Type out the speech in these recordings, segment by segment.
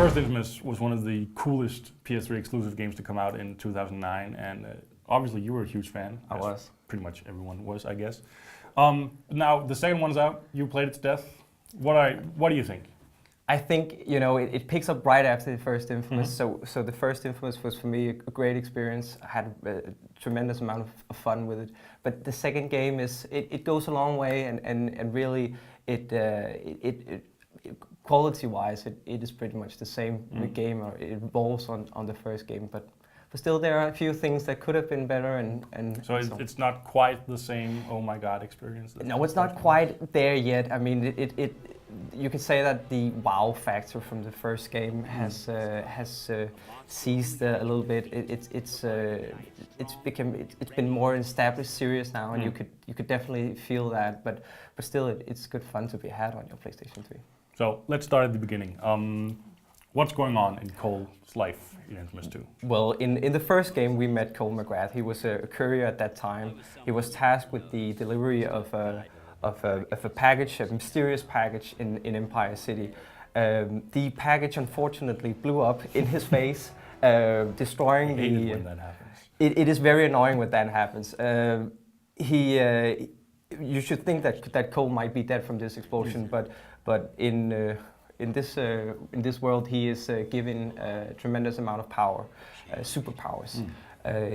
First Infamous was one of the coolest PS3 exclusive games to come out in 2009, and obviously you were a huge fan. I was. Pretty much everyone was, I guess. Now the second one's out. You played it to death. What do you think? I think it picks up right after the first Infamous. So the first Infamous was for me a great experience. I had a tremendous amount of fun with it. But the second game it goes a long way, and really it quality-wise, it is pretty much the same game, or it evolves on the first game, but still there are a few things that could have been better, and so it's not quite the same oh my god experience. No, it's not quite there yet. I mean, you could say that the wow factor from the first game has ceased a little bit. It's been more an established series now, and you could definitely feel that, but still it's good fun to be had on your PlayStation 3. So let's start at the beginning. What's going on in Cole's life in Infamous 2? Well, in the first game we met Cole McGrath. He was a courier at that time. He was tasked with the delivery of a package, a mysterious package in Empire City. The package unfortunately blew up in his face, destroying I hate it when that happens. It is very annoying when that happens. You should think that Cole might be dead from this explosion, but in this world he is given a tremendous amount of power, superpowers.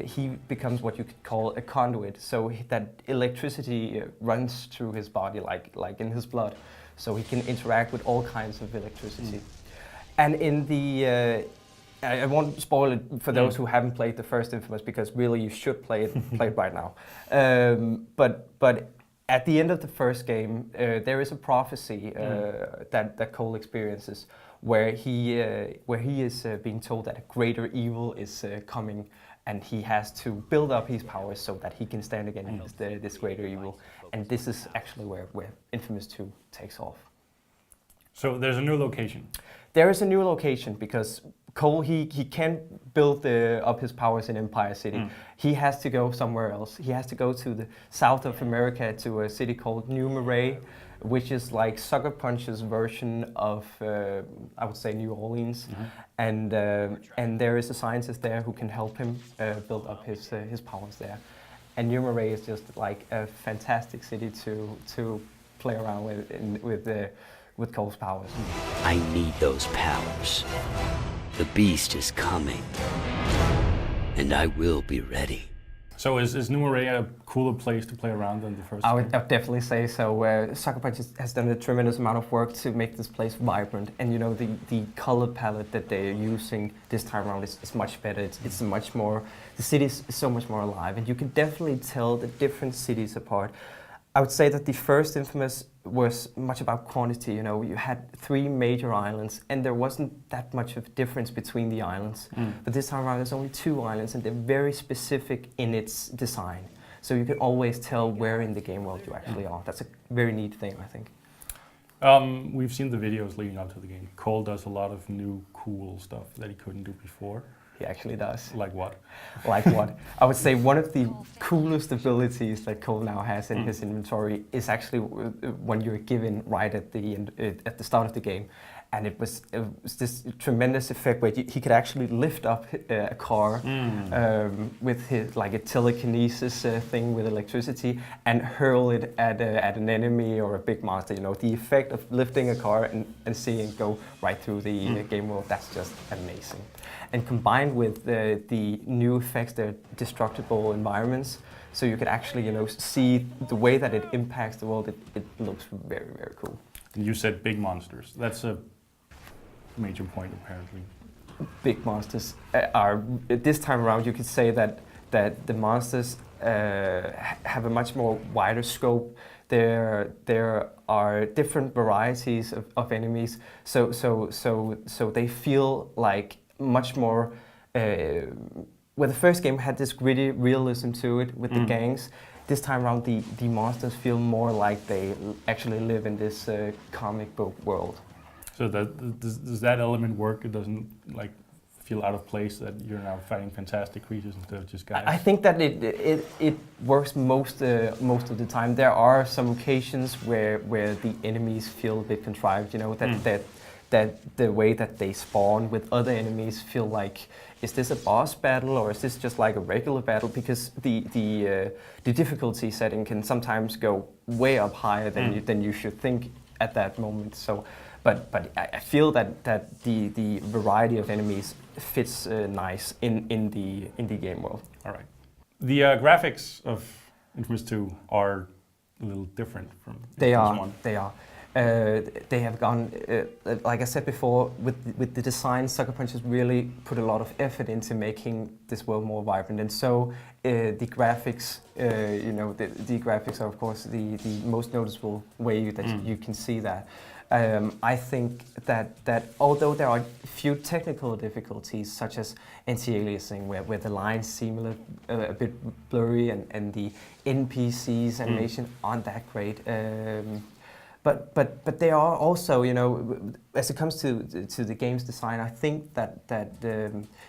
He becomes what you could call a conduit, so that electricity runs through his body like in his blood, so he can interact with all kinds of electricity. And in the I won't spoil it for those who haven't played the first Infamous, because really you should play it right now. But at the end of the first game, there is a prophecy that Cole experiences, where he is being told that a greater evil is coming, and he has to build up his powers so that he can stand against this greater evil. And this is actually where Infamous 2 takes off. So there's a new location. There is a new location because Cole, he can't build up his powers in Empire City. He has to go somewhere else. He has to go to the south of America, to a city called New Marais, which is like Sucker Punch's version of, I would say, New Orleans. And there is a scientist there who can help him build up his powers there. And New Marais is just like a fantastic city to play around with Cole's powers. I need those powers. The beast is coming, and I will be ready. So is New Marais a cooler place to play around than the first I game? would definitely say so. Sucker Punch has done a tremendous amount of work to make this place vibrant, and the color palette that they're using this time around is much better. It's much more, the city is so much more alive, and you can definitely tell the different cities apart. I would say that the first Infamous was much about quantity. You had 3 major islands, and there wasn't that much of difference between the islands. But this time around, there's only 2 islands, and they're very specific in its design. So you can always tell where in the game world you actually are. That's a very neat thing, I think. We've seen the videos leading up to the game. Cole does a lot of new cool stuff that he couldn't do before. He actually does. Like what? Like what? I would say one of the coolest abilities that Cole now has in his inventory is actually when you're given right at the start of the game. And it was this tremendous effect where he could actually lift up a car with his, like a telekinesis thing with electricity, and hurl it at an enemy or a big monster. The effect of lifting a car and seeing it go right through the game world, that's just amazing. And combined with the new effects, they're destructible environments, so you could actually see the way that it impacts the world. It looks very, very cool. You said big monsters. That's a major point, apparently. Big monsters are, this time around, you could say that the monsters have a much more wider scope. there are different varieties of enemies, so they feel like much more. Where the first game had this gritty realism to it with the gangs, this time around the monsters feel more like they actually live in this comic book world. So does that element work? It doesn't like feel out of place that you're now fighting fantastic creatures instead of just guys? I think that it works most of the time. There are some occasions where the enemies feel a bit contrived. You know that the way that they spawn with other enemies feel like, is this a boss battle or is this just like a regular battle? Because the difficulty setting can sometimes go way up higher than you should think at that moment. So, but I feel that the variety of enemies fits nice in the game world. All right. The graphics of Infamous 2 are a little different from Infamous 1. They are. They have gone, like I said before, with the design, Sucker Punch has really put a lot of effort into making this world more vibrant, and so the graphics, the graphics are of course the most noticeable way that you can see that. I think that although there are few technical difficulties, such as anti-aliasing, where the lines seem a bit blurry and the NPCs animation aren't that great. But they are also, as it comes to the game's design, I think that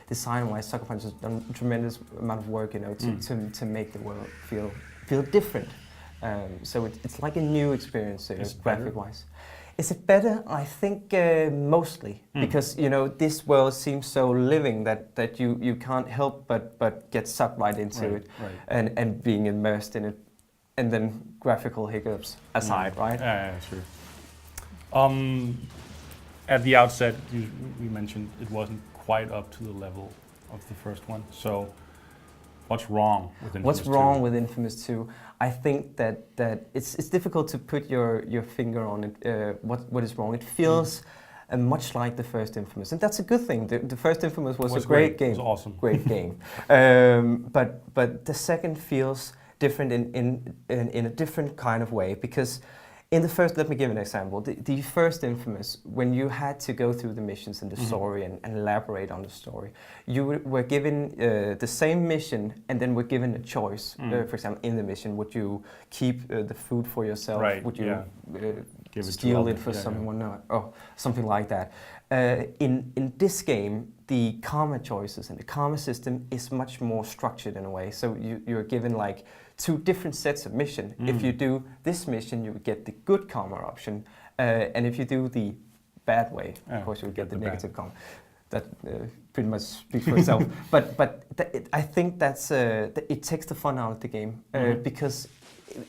design-wise, Sucker Punch has done a tremendous amount of work, to make the world feel different. So it's like a new experience, graphic-wise. Is it better? I think mostly because this world seems so living that you can't help but get sucked right into it and being immersed in it. And then graphical hiccups aside, right? Yeah, sure. At the outset, we mentioned it wasn't quite up to the level of the first one. So, what's wrong with Infamous 2? What's wrong with Infamous 2? I think that it's difficult to put your finger on it. What is wrong? It feels much like the first Infamous, and that's a good thing. The first Infamous was a great game. It was awesome. Great game. But the second feels different in a different kind of way, because in the first, let me give an example. The first Infamous, when you had to go through the missions and the story and elaborate on the story, you were given the same mission and then were given a choice. For example, in the mission, would you keep the food for yourself? Right, Would you Give steal it for someone? Or something like that. In this game, the karma choices and the karma system is much more structured in a way. So you're given like 2 different sets of mission. If you do this mission, you would get the good karma option, and if you do the bad way, of course, you would get the negative karma. That pretty much speaks for itself. But I think that's it takes the fun out of the game, because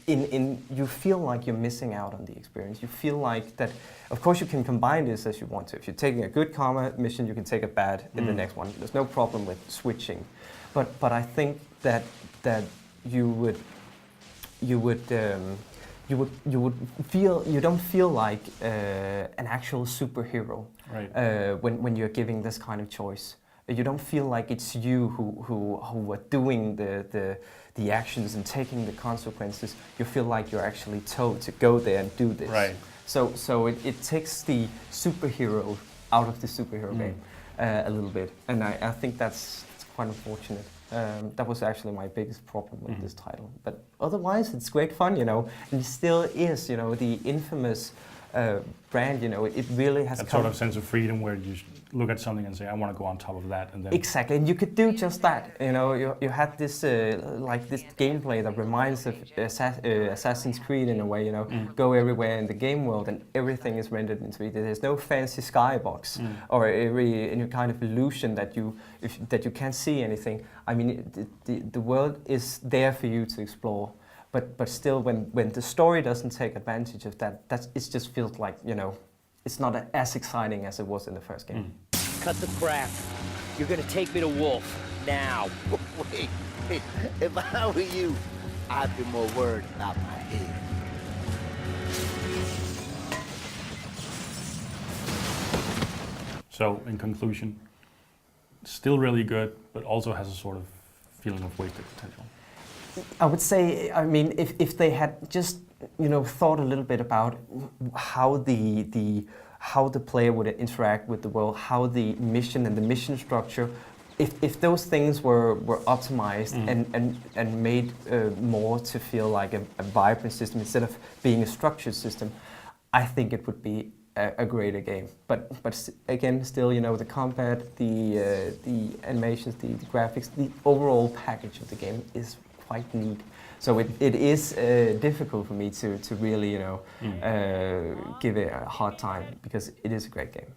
you feel like you're missing out on the experience. You feel like that. Of course, you can combine this as you want to. If you're taking a good karma mission, you can take a bad in the next one. There's no problem with switching. But I think that you don't feel like an actual superhero when you're giving this kind of choice. You don't feel like it's you who are doing the actions and taking the consequences. You feel like you're actually told to go there and do this. Right. So it takes the superhero out of the superhero game a little bit, and I think that's quite unfortunate. That was actually my biggest problem with this title. But otherwise, it's great fun, and it still is, the Infamous brand, it really has that sort of sense of freedom where you look at something and say, I want to go on top of that, and then exactly, and you could do just that. You had this this gameplay that reminds of Assassin's Creed in a way. Go everywhere in the game world, and everything is rendered in 3D. There's no fancy skybox or any kind of illusion that you can't see anything. I mean, the world is there for you to explore. But still, when the story doesn't take advantage of that, it just feels like, it's not as exciting as it was in the first game. Cut the crap. You're gonna take me to Wolf, now. Wait, if I were you, I'd be more worried about my head. So, in conclusion, still really good, but also has a sort of feeling of wasted potential. I would say, I mean, if they had just thought a little bit about how the player would interact with the world, how the mission and the mission structure, if those things were optimized and made more to feel like a vibrant system instead of being a structured system, I think it would be a greater game. But again, still, the combat, the animations, the graphics, the overall package of the game is quite neat. So it is difficult for me to really give it a hard time, because it is a great game.